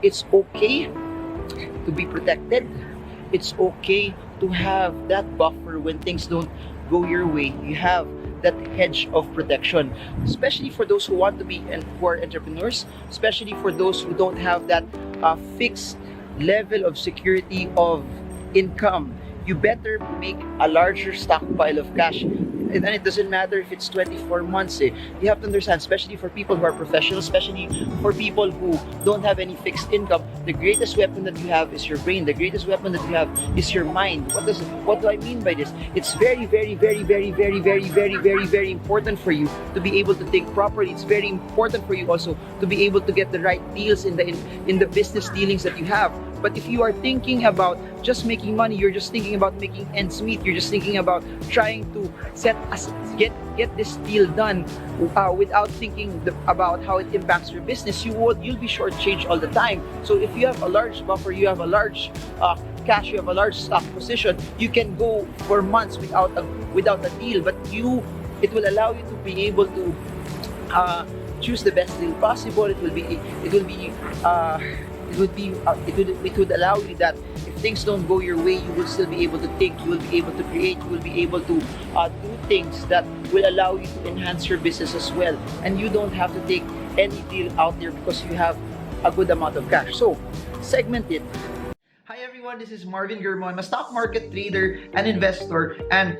it's okay to be protected. It's okay to have that buffer when things don't go your way. You have that hedge of protection, especially for those who want to be and who are entrepreneurs, especially for those who don't have that fixed level of security of income. You better make a larger stockpile of cash. And it doesn't matter if it's 24 months. You have to understand, especially for people who are professionals, especially for people who don't have any fixed income, the greatest weapon that you have is your brain. The greatest weapon that you have is your mind. What do I mean by this? It's very, very, very, very, very, very, very, very, very important for you to be able to think properly. It's very important for you also to be able to get the right deals in the business dealings that you have. But if you are thinking about just making money, you're just thinking about making ends meet, you're just thinking about trying to get this deal done without thinking about how it impacts your business, you'll be shortchanged all the time. So if you have a large buffer, you have a large cash, you have a large stock position, you can go for months without a deal, but it will allow you to be able to choose the best deal possible. It would allow you that if things don't go your way, you will still be able to think, you will be able to create, you will be able to do things that will allow you to enhance your business as well. And you don't have to take any deal out there because you have a good amount of cash. So segment it. Hi everyone, this is Marvin Germo. I'm a stock market trader and investor, and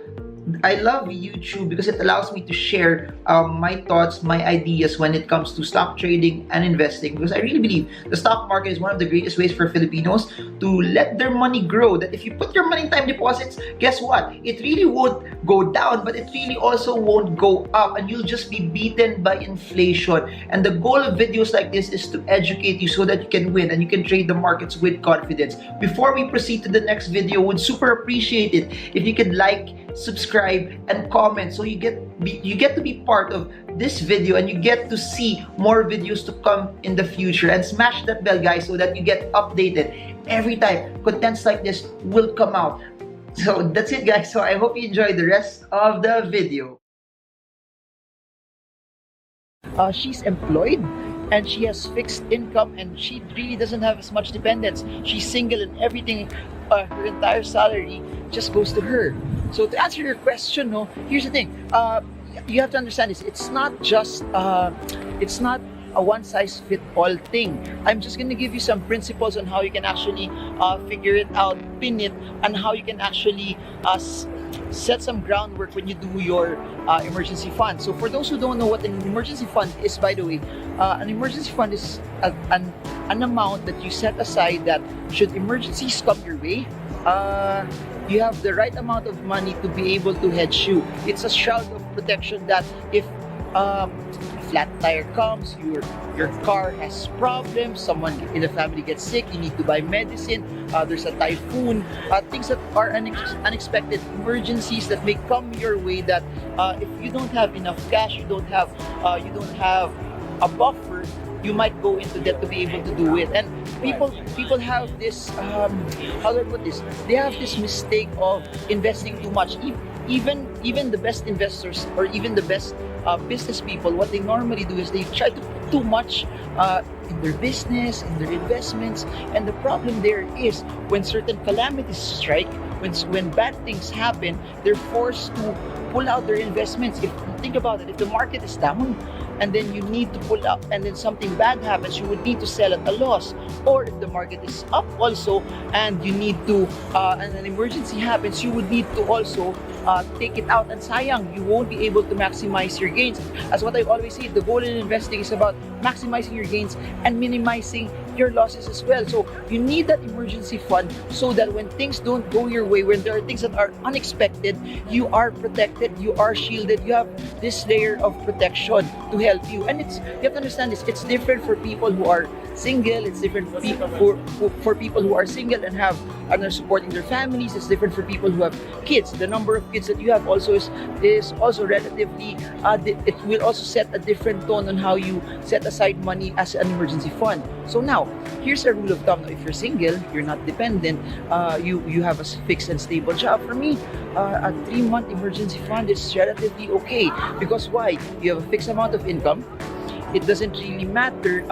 I love YouTube because it allows me to share my thoughts, my ideas when it comes to stock trading and investing, because I really believe the stock market is one of the greatest ways for Filipinos to let their money grow. That if you put your money in time deposits, guess what? It really won't go down, but it really also won't go up, and you'll just be beaten by inflation. And the goal of videos like this is to educate you so that you can win and you can trade the markets with confidence. Before we proceed to the next video, would super appreciate it if you could like, subscribe, and comment, so you get to be part of this video and you get to see more videos to come in the future. And smash that bell, guys, so that you get updated every time contents like this will come out. So that's it, guys. So I hope you enjoy the rest of the video. She's employed and she has fixed income and she really doesn't have as much dependence. She's single and everything, her entire salary just goes to her. So to answer your question, here's the thing. You have to understand this. It's not a one-size-fits-all thing. I'm just going to give you some principles on how you can actually figure it out, pin it, and how you can actually set some groundwork when you do your emergency fund. So for those who don't know what an emergency fund is, by the way, an emergency fund is an amount that you set aside that should emergencies come your way, you have the right amount of money to be able to hedge you. It's a shroud of protection that if a flat tire comes, your car has problems, someone in the family gets sick, you need to buy medicine, there's a typhoon, things that are unexpected emergencies that may come your way, that if you don't have enough cash, you don't have a buffer, you might go into debt to be able to do it. And people have this how do I put this? They have this mistake of investing too much. Even the best investors or even the best business people, what they normally do is they try to put too much in their business, in their investments. And the problem there is when certain calamities strike, when bad things happen, they're forced to pull out their investments. If you think about it, if the market is down and then you need to pull out and then something bad happens, you would need to sell at a loss. Or if the market is up also and you need to and an emergency happens, you would need to also take it out, and sayang, you won't be able to maximize your gains. As what I always say, the goal in investing is about maximizing your gains and minimizing your losses as well. So you need that emergency fund so that when things don't go your way, when there are things that are unexpected, you are protected, you are shielded, you have this layer of protection to help you. And you have to understand this, it's different for people who are single, it's different for people who are single and are supporting their families, it's different for people who have kids. The number of kids that you have also is also relatively it will also set a different tone on how you set aside money as an emergency fund. So now, here's a rule of thumb. Now, if you're single, you're not dependent, you have a fixed and stable job. For me, a 3-month emergency fund is relatively okay. Because why? You have a fixed amount of income, it doesn't really matter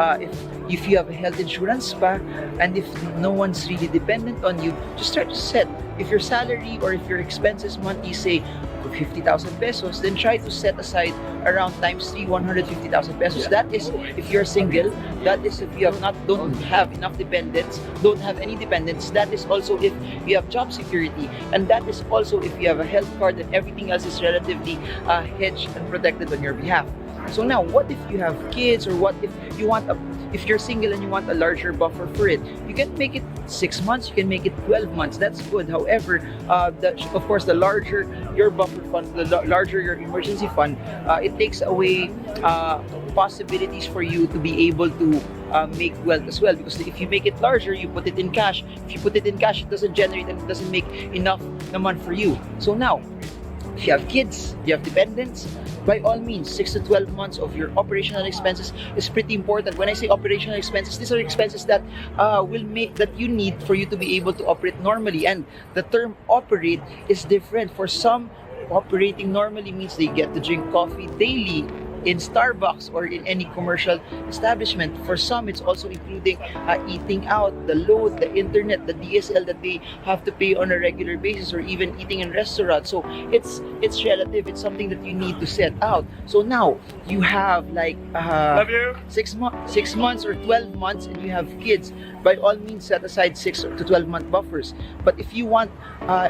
if you have a health insurance pa, and if no one's really dependent on you, just try to set, if your salary or if your expenses monthly say 50,000 pesos, then try to set aside around times 3, 150,000 pesos. That is if you're single, that is if you don't have enough dependents, don't have any dependents, that is also if you have job security, and that is also if you have a health card and everything else is relatively hedged and protected on your behalf. So now, what if you have kids, or what if you want if you're single and you want a larger buffer for it? You can make it 6 months, you can make it 12 months. That's good. However, of course, the larger your buffer fund, the larger your emergency fund, it takes away possibilities for you to be able to make wealth as well. Because if you make it larger, you put it in cash. If you put it in cash, it doesn't generate and it doesn't make enough naman for you. So now, if you have kids, you have dependents, by all means, 6 to 12 months of your operational expenses is pretty important. When I say operational expenses, these are expenses that that you need for you to be able to operate normally. And the term operate is different. For some, operating normally means they get to drink coffee daily in Starbucks or in any commercial establishment. For some, it's also including eating out, the load, the internet, the DSL that they have to pay on a regular basis, or even eating in restaurants. So it's relative. It's something that you need to set out. So now you have like 6 months or 12 months, and you have kids. By all means, set aside 6 to 12 month buffers. But if you want,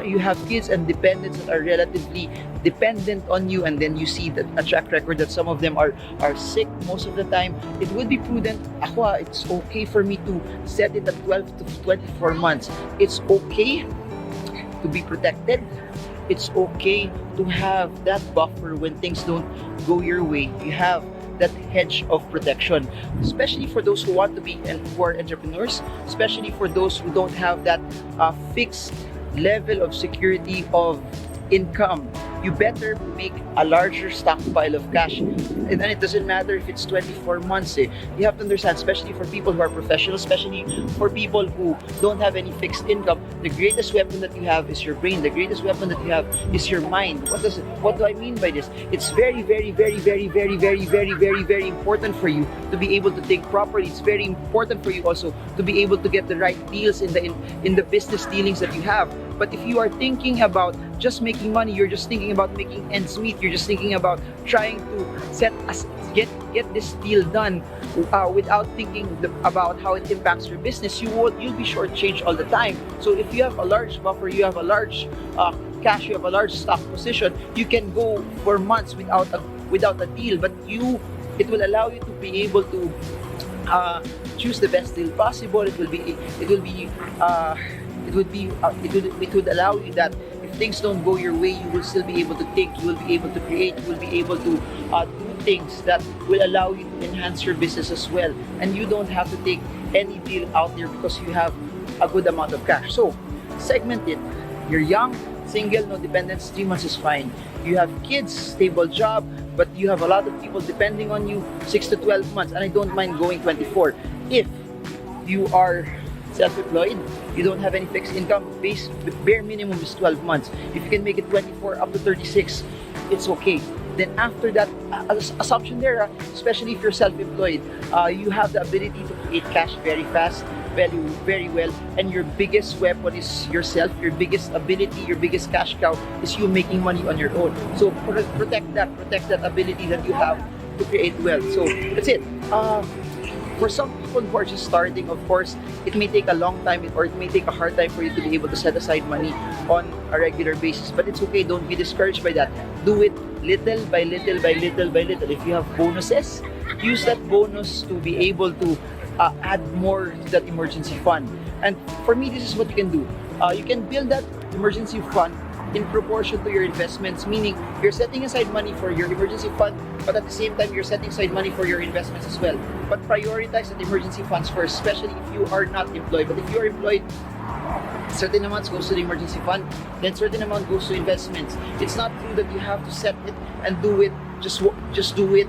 you have kids and dependents that are relatively dependent on you, and then you see that a track record that some of them are sick most of the time, it would be prudent. It's okay for me to set it at 12 to 24 months. It's okay to be protected. It's okay to have that buffer when things don't go your way. You have that hedge of protection, especially for those who want to be and who are entrepreneurs, especially for those who don't have that fixed level of security of income. You better make a larger stockpile of cash. And then it doesn't matter if it's 24 months. You have to understand, especially for people who are professionals, especially for people who don't have any fixed income, the greatest weapon that you have is your brain. The greatest weapon that you have is your mind. What do I mean by this? It's very, very, very, very, very, very, very, very, very important for you to be able to think properly. It's very important for you also to be able to get the right deals in the business dealings that you have. But if you are thinking about just making money, you're just thinking about making ends meet, you're just thinking about trying to get this deal done without thinking about how it impacts your business, you'll be shortchanged all the time. So if you have a large buffer, you have a large cash, you have a large stock position, you can go for months without a deal, but it will allow you to be able to choose the best deal possible. It would allow you that if things don't go your way, you will still be able to think, you will be able to create, you will be able to do things that will allow you to enhance your business as well. And you don't have to take any deal out there because you have a good amount of cash. So segment it. You're young, single, no dependents, 3 months is fine. You have kids, stable job, but you have a lot of people depending on you, 6 to 12 months. And I don't mind going 24. If you are self-employed, you don't have any fixed income, bare minimum is 12 months. If you can make it 24 up to 36, it's okay. Then after that, assumption there, especially if you're self-employed, you have the ability to create cash very fast, very well, and your biggest weapon is yourself. Your biggest ability, your biggest cash cow is you making money on your own. So protect that ability that you have to create wealth. So that's it. For some people who are just starting, of course, it may take a long time or it may take a hard time for you to be able to set aside money on a regular basis. But it's okay, don't be discouraged by that. Do it little by little by little by little. If you have bonuses, use that bonus to be able to add more to that emergency fund. And for me, this is what you can do. You can build that emergency fund in proportion to your investments, meaning you're setting aside money for your emergency fund, but at the same time, you're setting aside money for your investments as well. But prioritize the emergency funds first, especially if you are not employed. But if you are employed, certain amounts goes to the emergency fund, then certain amount goes to investments. It's not true that you have to set it and do it, just do it,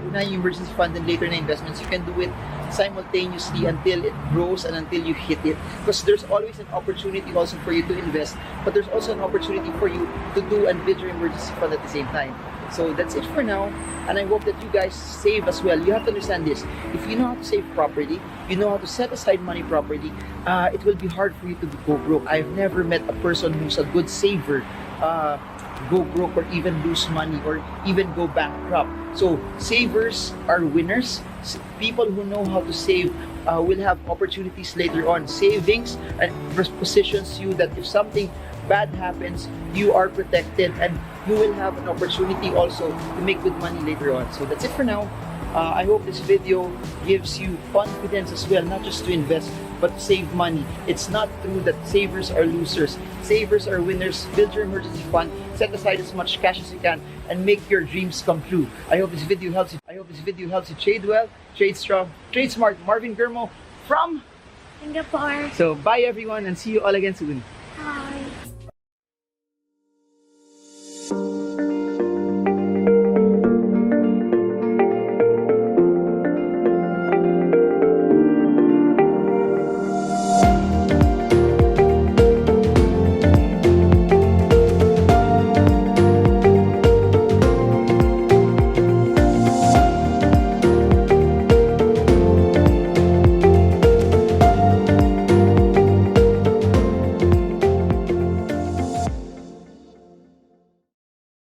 una yung emergency fund and later na investments. You can do it simultaneously until it grows and until you hit it. Because there's always an opportunity also for you to invest, but there's also an opportunity for you to do and build your emergency fund at the same time. So that's it for now, and I hope that you guys save as well. You have to understand this. If you know how to save properly, you know how to set aside money properly, it will be hard for you to go broke. I've never met a person who's a good saver go broke or even lose money or even go bankrupt. So savers are winners. People who know how to save will have opportunities later on. Savings positions you that if something bad happens, you are protected and you will have an opportunity also to make good money later on. So that's it for now. I hope this video gives you confidence as well, not just to invest, but to save money. It's not true that savers are losers. Savers are winners. Build your emergency fund, set aside as much cash as you can, and make your dreams come true. I hope this video helps you. I hope this video helps you trade well, trade strong, trade smart. Marvin Germo from Singapore. So bye everyone and see you all again soon.